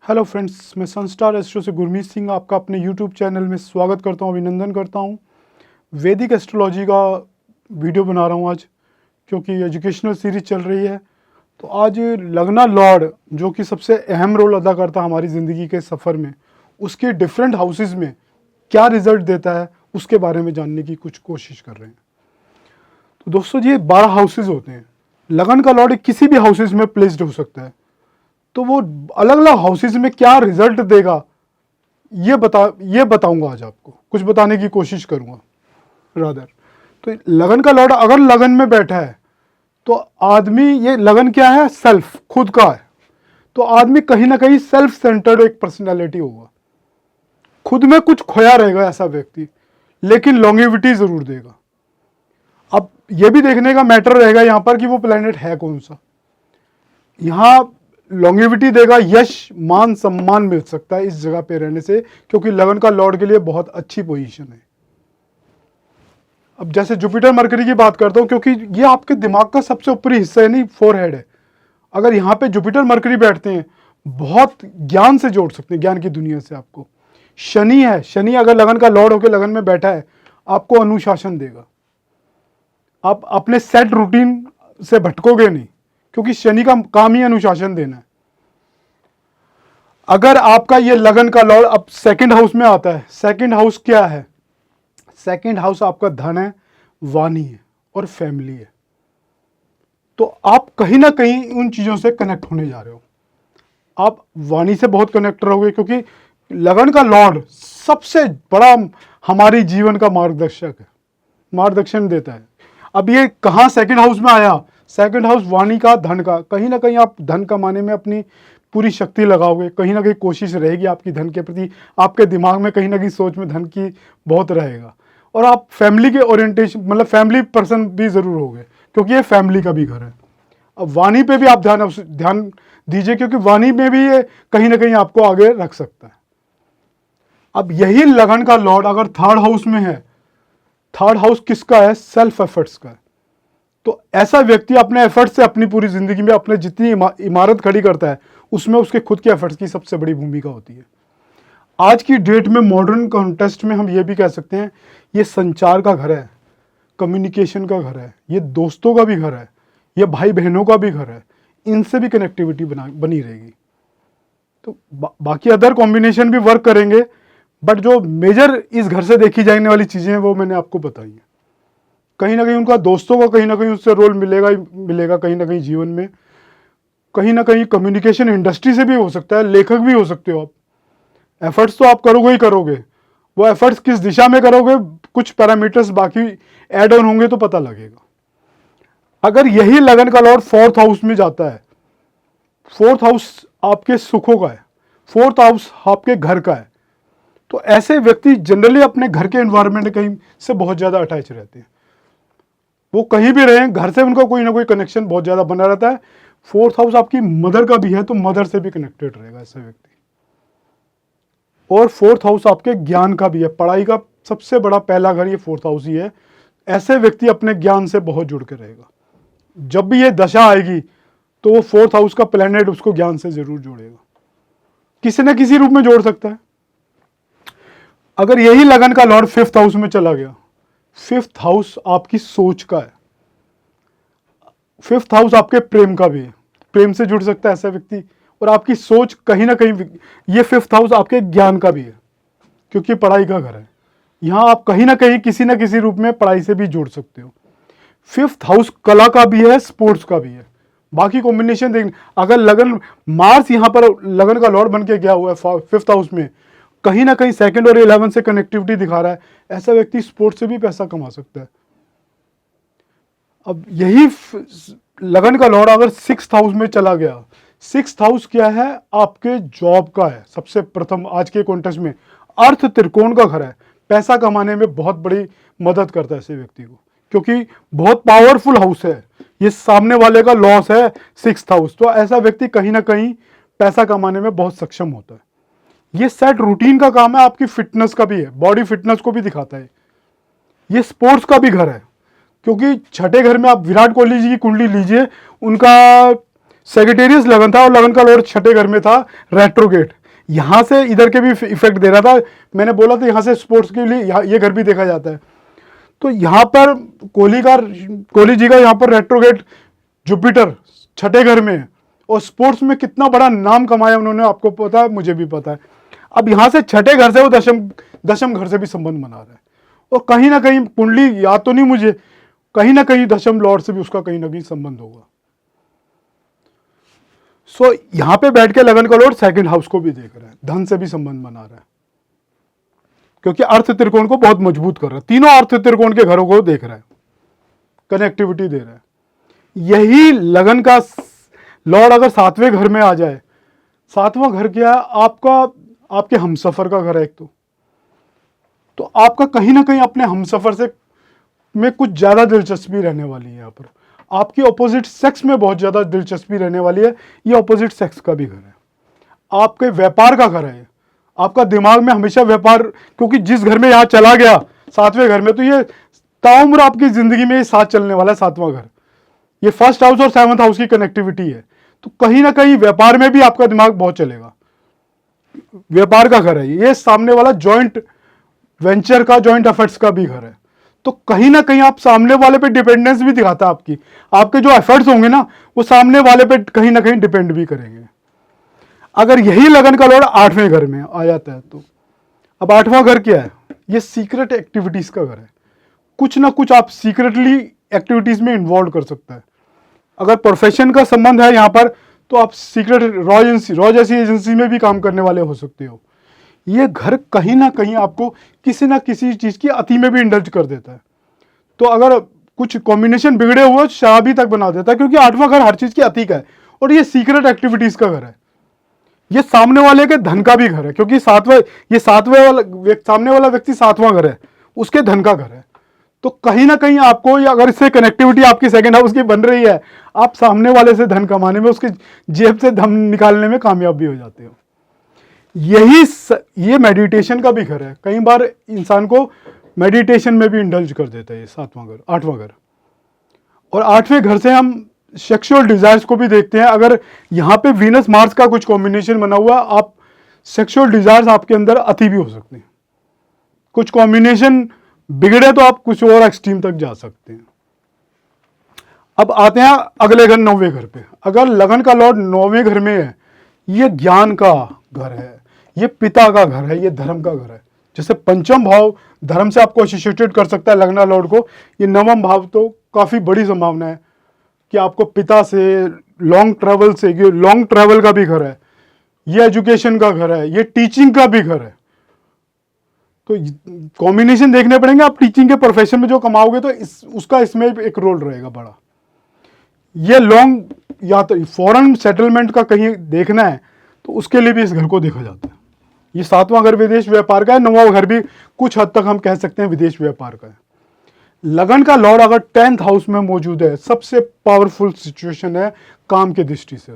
Hello friends, मैं Sunstar astro से गुरमीत सिंह आपका अपने यूट्यूब चैनल में स्वागत करता हूं, अभिनंदन करता हूं। वैदिक एस्ट्रोलॉजी का वीडियो बना रहा हूं आज, क्योंकि एजुकेशनल सीरीज चल रही है। तो आज लगना लॉर्ड, जो कि सबसे अहम रोल अदा करता है हमारी ज़िंदगी के सफ़र में, उसके डिफरेंट हाउसेज में क्या रिजल्ट देता है उसके बारे में जानने की कुछ कोशिश कर रहे हैं। तो दोस्तों, ये 12 हाउसेज होते हैं। लगन का लॉर्ड किसी भी हाउसेज में प्लेस्ड हो सकता है। तो वो अलग अलग हाउसेज में क्या रिजल्ट देगा ये बताऊंगा आज आपको, कुछ बताने की कोशिश करूंगा रादर। तो लगन का लॉर्ड अगर लगन में बैठा है तो आदमी, ये लगन क्या है? सेल्फ, खुद का है। तो आदमी कहीं ना कहीं सेल्फ सेंटर्ड एक पर्सनैलिटी होगा, खुद में कुछ खोया रहेगा ऐसा व्यक्ति, लेकिन लॉन्गेविटी जरूर देगा। अब यह भी देखने का मैटर रहेगा यहां पर कि वो प्लेनेट है कौन सा। यहां लॉन्गेविटी देगा, यश मान सम्मान मिल सकता है इस जगह पे रहने से, क्योंकि लगन का लॉर्ड के लिए बहुत अच्छी पोजीशन है। अब जैसे जुपिटर मरकरी की बात करता हूं, क्योंकि ये आपके दिमाग का सबसे ऊपरी हिस्सा है, नहीं फोरहेड है। अगर यहां पे जुपिटर मरकरी बैठते हैं, बहुत ज्ञान से जोड़ सकते हैं, ज्ञान की दुनिया से आपको। शनि है, शनि अगर लगन का लॉर्ड होकर लगन में बैठा है, आपको अनुशासन देगा। आप अपने सेट रूटीन से भटकोगे नहीं, क्योंकि शनि का काम ही अनुशासन देना है। अगर आपका ये लगन का लॉर्ड अब सेकंड हाउस में आता है, सेकंड हाउस क्या है? सेकंड हाउस आपका धन है, वाणी है और फैमिली है। तो आप कहीं ना कहीं उन चीजों से कनेक्ट होने जा रहे हो। आप वाणी से बहुत कनेक्ट रहोगे, क्योंकि लगन का लॉर्ड सबसे बड़ा हमारी जीवन का मार्गदर्शक है, मार्गदर्शन देता है। अब ये कहाँ सेकंड हाउस में आया? सेकंड हाउस वाणी का, धन का। कहीं ना कहीं आप धन कमाने में अपनी पूरी शक्ति लगाओगे, कहीं ना कहीं कोशिश रहेगी आपकी धन के प्रति, आपके दिमाग में कहीं ना कहीं सोच में धन की बहुत रहेगा। और आप फैमिली के ओरिएंटेशन, मतलब फैमिली पर्सन भी जरूर होगे, क्योंकि ये फैमिली का भी घर है। अब वाणी पे भी आप ध्यान दीजिए, क्योंकि वाणी में भी ये कहीं ना कहीं आपको आगे रख सकता है। अब यही लगन का लॉर्ड अगर थर्ड हाउस में है, थर्ड हाउस किसका है? सेल्फ एफर्ट्स का है। तो ऐसा व्यक्ति अपने एफर्ट से अपनी पूरी जिंदगी में अपने जितनी इमारत खड़ी करता है, उसमें उसके खुद के एफर्ट्स की सबसे बड़ी भूमिका होती है। आज की डेट में मॉडर्न कॉन्टेक्स्ट में हम ये भी कह सकते हैं, ये संचार का घर है, कम्युनिकेशन का घर है, ये दोस्तों का भी घर है, ये भाई बहनों का भी घर है। इनसे भी कनेक्टिविटी बनी रहेगी। तो बाकी अदर कॉम्बिनेशन भी वर्क करेंगे, बट जो मेजर इस घर से देखी जाने वाली चीजें हैं वो मैंने आपको बताई हैं। कहीं ना कहीं उनका दोस्तों का कहीं ना कहीं उससे रोल मिलेगा ही मिलेगा, कहीं ना कहीं जीवन में। कहीं ना कहीं कम्युनिकेशन इंडस्ट्री से भी हो सकता है, लेखक भी हो सकते हो आप। एफर्ट्स तो आप करोगे ही करोगे, वो एफर्ट्स किस दिशा में करोगे, कुछ पैरामीटर्स बाकी ऐड ऑन होंगे तो पता लगेगा। अगर यही लगन का लॉर्ड फोर्थ हाउस में जाता है, फोर्थ हाउस आपके सुखों का है, फोर्थ हाउस आपके घर का है, तो ऐसे व्यक्ति जनरली अपने घर के एनवायरनमेंट कहीं से बहुत ज्यादा अटैच रहते हैं। वो कहीं भी रहें, घर से उनका कोई ना कोई कनेक्शन बहुत ज्यादा बना रहता है। फोर्थ हाउस आपकी मदर का भी है, तो मदर से भी कनेक्टेड रहेगा ऐसा व्यक्ति। और फोर्थ हाउस आपके ज्ञान का भी है, पढ़ाई का सबसे बड़ा पहला घर ये फोर्थ हाउस ही है। ऐसे व्यक्ति अपने ज्ञान से बहुत जुड़ के रहेगा। जब भी ये दशा आएगी तो वो फोर्थ हाउस का प्लैनेट उसको ज्ञान से जरूर जोड़ेगा, किसी न किसी रूप में जोड़ सकता है। अगर यही लगन का लॉर्ड फिफ्थ हाउस में चला गया, फिफ्थ हाउस आपकी सोच का है, फिफ्थ हाउस आपके प्रेम का भी है, प्रेम से जुड़ सकता है ऐसा व्यक्ति। और आपकी सोच कहीं ना कहीं, ये फिफ्थ हाउस आपके ज्ञान का भी है, क्योंकि पढ़ाई का घर है। यहां आप कहीं ना कहीं किसी ना किसी रूप में पढ़ाई से भी जोड़ सकते हो। फिफ्थ हाउस कला का भी है, स्पोर्ट्स का भी है। बाकी कॉम्बिनेशन देखने, अगर लगन मार्स यहां पर लगन का लॉर्ड बन के गया हुआ है फिफ्थ हाउस में, कहीं ना कहीं सेकंड और 11 से कनेक्टिविटी दिखा रहा है, ऐसा व्यक्ति स्पोर्ट्स से भी पैसा कमा सकता है। अब यही लगन का लॉर्ड अगर सिक्स्थ हाउस में चला गया, सिक्स्थ हाउस क्या है? आपके जॉब का है। सबसे प्रथम आज के कॉन्टेक्स्ट में अर्थ त्रिकोण का घर है, पैसा कमाने में बहुत बड़ी मदद करता है ऐसे व्यक्ति को, क्योंकि बहुत पावरफुल हाउस है। ये सामने वाले का लॉस है सिक्स्थ हाउस, तो ऐसा व्यक्ति कहीं ना कहीं पैसा कमाने में बहुत सक्षम होता है। ये सेट रूटीन का काम है, आपकी फिटनेस का भी है, बॉडी फिटनेस को भी दिखाता है। ये स्पोर्ट्स का भी घर है, क्योंकि छठे घर में आप विराट कोहली जी की कुंडली लीजिए, उनका सेक्रेटेरियस लगन था और लगन का लॉर्ड छठे घर में था रेट्रोगेट। यहां से इधर के भी इफेक्ट दे रहा था। मैंने बोला था यहां से स्पोर्ट्स के लिए ये घर भी देखा जाता है। तो यहां पर कोहली जी का यहां पर रेट्रोगेट जुपिटर छठे घर में है और स्पोर्ट्स में कितना बड़ा नाम कमाया उन्होंने, आपको पता है, मुझे भी पता है। अब यहां से छठे घर से वो दशम घर से भी संबंध बना रहा है और कहीं ना कहीं कुंडली याद तो नहीं मुझे, कहीं ना कहीं दशम लॉर्ड से भी उसका कहीं ना कहीं संबंध होगा। सो यहां पे बैठ के लगन का लॉर्ड सेकंड हाउस को भी देख रहा है, धन से भी संबंध बना रहा है, क्योंकि अर्थ त्रिकोण को बहुत मजबूत कर रहा है। तीनों अर्थ त्रिकोण के घरों को देख रहा है, कनेक्टिविटी दे रहा है। यही लगन का लॉर्ड अगर सातवें घर में आ जाए, सातवां घर क्या है आपका, आपके हमसफर का घर है एक तो आपका कहीं ना कहीं अपने हमसफर से में कुछ ज्यादा दिलचस्पी रहने वाली है। यहाँ पर आपकी ऑपोजिट सेक्स में बहुत ज्यादा दिलचस्पी रहने वाली है। ये ऑपोजिट सेक्स का भी घर है, आपके व्यापार का घर है। आपका दिमाग में हमेशा व्यापार, क्योंकि जिस घर में यहाँ चला गया सातवें घर में, तो ये ताउम्र आपकी जिंदगी में साथ चलने वाला है। सातवां घर ये फर्स्ट हाउस और सेवंथ हाउस की कनेक्टिविटी है, तो कहीं ना कहीं व्यापार में भी आपका दिमाग बहुत चलेगा। व्यापार का घर है ये, सामने वाला जॉइंट वेंचर का, जॉइंट एफर्ट्स का भी घर है। तो कहीं ना कहीं आप सामने वाले पे डिपेंडेंस भी दिखाता है आपकी, आपके जो एफर्ट्स होंगे ना वो सामने वाले पे कहीं ना कहीं डिपेंड भी करेंगे। अगर यही लगन का लॉर्ड आठवें घर में आ जाता है तो अब आठवां घर क्या है, ये सीक्रेट एक्टिविटीज का घर है। कुछ ना कुछ आप सीक्रेटली एक्टिविटीज में इन्वॉल्व कर सकता है। अगर प्रोफेशन का संबंध है यहाँ पर तो आप सीक्रेट रॉ जैसी एजेंसी में भी काम करने वाले हो सकते हो। ये घर कहीं ना कहीं आपको किसी ना किसी चीज की अति में भी इंडल्ज कर देता है। तो अगर कुछ कॉम्बिनेशन बिगड़े हुए शराबी तक बना देता है, क्योंकि आठवां घर हर चीज की अति का है और ये सीक्रेट एक्टिविटीज का घर है। ये सामने वाले के धन का भी घर है, क्योंकि सातवें वाला सामने वाला व्यक्ति सातवां घर है, उसके धन का घर है। तो कहीं ना कहीं आपको, अगर इससे कनेक्टिविटी आपकी सेकंड हाउस की बन रही है, आप सामने वाले से धन कमाने में, उसके जेब से धन निकालने में कामयाब भी हो जाते हो। ये मेडिटेशन का भी घर है। कई बार इंसान को मेडिटेशन में भी इंडल्ज कर देता है ये सातवां घर, आठवां घर। और आठवें घर से हम सेक्सुअल डिजायर्स को भी देखते हैं। अगर यहाँ पे वीनस मार्स का कुछ कॉम्बिनेशन बना हुआ, आप सेक्सुअल डिजायर्स आपके अंदर अति भी हो सकते हैं। कुछ कॉम्बिनेशन बिगड़े तो आप कुछ और एक्सट्रीम तक जा सकते हैं। अब आते हैं अगले घर, नौवें घर पे। अगर लगन का लॉर्ड नौवें घर में है, ये ज्ञान का घर है, ये पिता का घर है, ये धर्म का घर है। जैसे पंचम भाव धर्म से आपको एसोसिएटेड कर सकता है लगना लॉर्ड को, ये नवम भाव तो काफी बड़ी संभावना है कि आपको पिता से, लॉन्ग ट्रैवल से, ये लॉन्ग ट्रैवल का भी घर है, ये एजुकेशन का घर है, ये टीचिंग का भी घर है। तो कॉम्बिनेशन देखने पड़ेंगे। आप टीचिंग के प्रोफेशन में जो कमाओगे तो उसका इसमें एक रोल रहेगा बड़ा। ये लॉन्ग या तो फॉरेन सेटलमेंट का कहीं देखना है तो उसके लिए भी इस घर को देखा जाता है। ये सातवां घर विदेश व्यापार का है, नौवां घर भी कुछ हद तक हम कह सकते हैं विदेश व्यापार का है। लगन का लॉर्ड अगर 10th हाउस में मौजूद है, सबसे पावरफुल सिचुएशन है काम के दृष्टि से।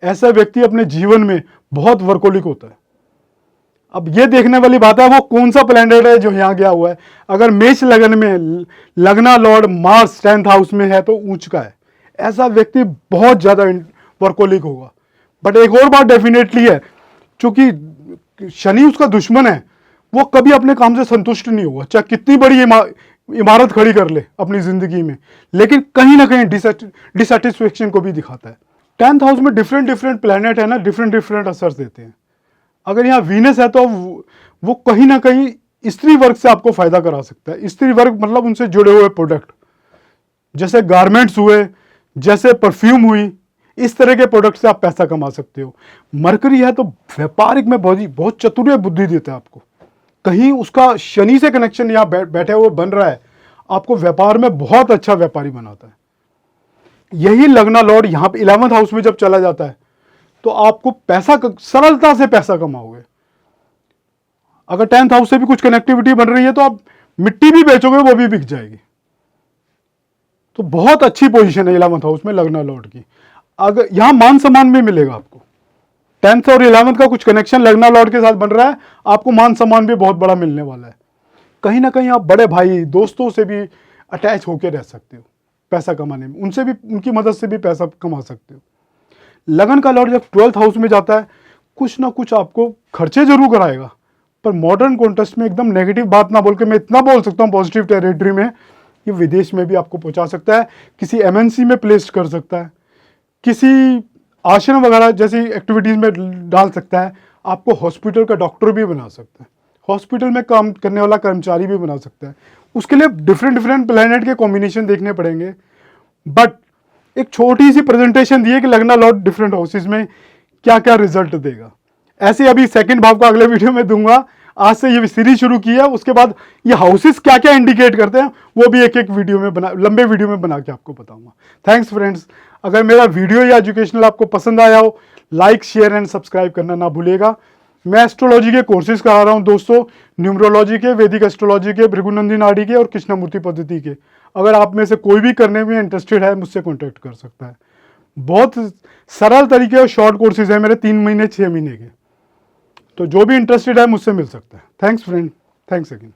ऐसा व्यक्ति अपने जीवन में बहुत वर्कोलिक होता है। अब ये देखने वाली बात है वो कौन सा प्लैनेट है जो यहां गया हुआ है। अगर मेष लगन में लगना लॉर्ड मार्स 10th हाउस में है तो ऊंच का है, ऐसा व्यक्ति बहुत ज्यादा वर्कोलिक होगा। बट एक और बात डेफिनेटली है, चूंकि शनि उसका दुश्मन है, वो कभी अपने काम से संतुष्ट नहीं होगा, चाहे कितनी बड़ी इमारत खड़ी कर ले अपनी जिंदगी में, लेकिन कहीं ना कहीं डिसैटिस्फैक्शन को भी दिखाता है। 10th हाउस में डिफरेंट डिफरेंट प्लैनेट है ना, डिफरेंट डिफरेंट असर देते हैं। अगर यहाँ वीनस है तो वो कहीं ना कहीं स्त्री वर्ग से आपको फायदा करा सकता है। स्त्री वर्ग मतलब उनसे जुड़े हुए प्रोडक्ट, जैसे गारमेंट्स हुए, जैसे परफ्यूम हुई, इस तरह के प्रोडक्ट से आप पैसा कमा सकते हो। मरकरी है तो व्यापारिक में बहुत चतुर बुद्धि देता है आपको। कहीं उसका शनि से कनेक्शन यहाँ बैठे हुए बन रहा है, आपको व्यापार में बहुत अच्छा व्यापारी बनाता है। यही लगना लॉर्ड यहाँ पे 11th हाउस में जब चला जाता है तो आपको पैसा, सरलता से पैसा कमाओगे। अगर 10th हाउस से भी कुछ कनेक्टिविटी बन रही है तो आप मिट्टी भी बेचोगे, वो भी बिक जाएगी। तो बहुत अच्छी पोजीशन है 11th हाउस में लगना लॉर्ड की। अगर यहां मान सम्मान भी मिलेगा आपको, 10th और 11th का कुछ कनेक्शन लगना लॉर्ड के साथ बन रहा है, आपको मान सम्मान भी बहुत बड़ा मिलने वाला है। कहीं ना कहीं आप बड़े भाई दोस्तों से भी अटैच होकर रह सकते हो पैसा कमाने में, उनसे भी, उनकी मदद से भी पैसा कमा सकते हो। लगन का लॉर्ड जब 12th हाउस में जाता है कुछ ना कुछ आपको खर्चे जरूर कराएगा, पर मॉडर्न कॉन्टेक्स्ट में एकदम नेगेटिव बात ना बोल के मैं इतना बोल सकता हूँ पॉजिटिव टेरिटरी में, ये विदेश में भी आपको पहुंचा सकता है, किसी एमएनसी में प्लेस कर सकता है, किसी आश्रम वगैरह जैसी एक्टिविटीज़ में डाल सकता है, आपको हॉस्पिटल का डॉक्टर भी बना सकता है, हॉस्पिटल में काम करने वाला कर्मचारी भी बना सकता है। उसके लिए डिफरेंट डिफरेंट प्लैनेट के कॉम्बिनेशन देखने पड़ेंगे, बट एक छोटी सी प्रेजेंटेशन दी है कि लगना लॉर्ड डिफरेंट हाउसेज में क्या क्या रिजल्ट देगा। ऐसे अभी सेकंड भाव का अगले वीडियो में दूंगा। आज से ये सीरीज शुरू की है, उसके बाद ये हाउसेस क्या क्या इंडिकेट करते हैं वो भी एक एक वीडियो में लंबे वीडियो में बना के आपको बताऊंगा। Thanks friends. अगर मेरा वीडियो या एजुकेशनल आपको पसंद आया हो, लाइक शेयर एंड सब्सक्राइब करना ना भूलिएगा। मैं एस्ट्रोलॉजी के कोर्सेज करा रहा हूं दोस्तों, न्यूमरोलॉजी के, वैदिक एस्ट्रोलॉजी के, भृगुनंदी नाड़ी के और कृष्णमूर्ति पद्धति के। अगर आप में से कोई भी करने में इंटरेस्टेड है मुझसे कॉन्टैक्ट कर सकता है। बहुत सरल तरीके और शॉर्ट कोर्सेज है मेरे, 3 महीने 6 महीने के, तो जो भी इंटरेस्टेड है मुझसे मिल सकता है। Thanks friend, thanks again.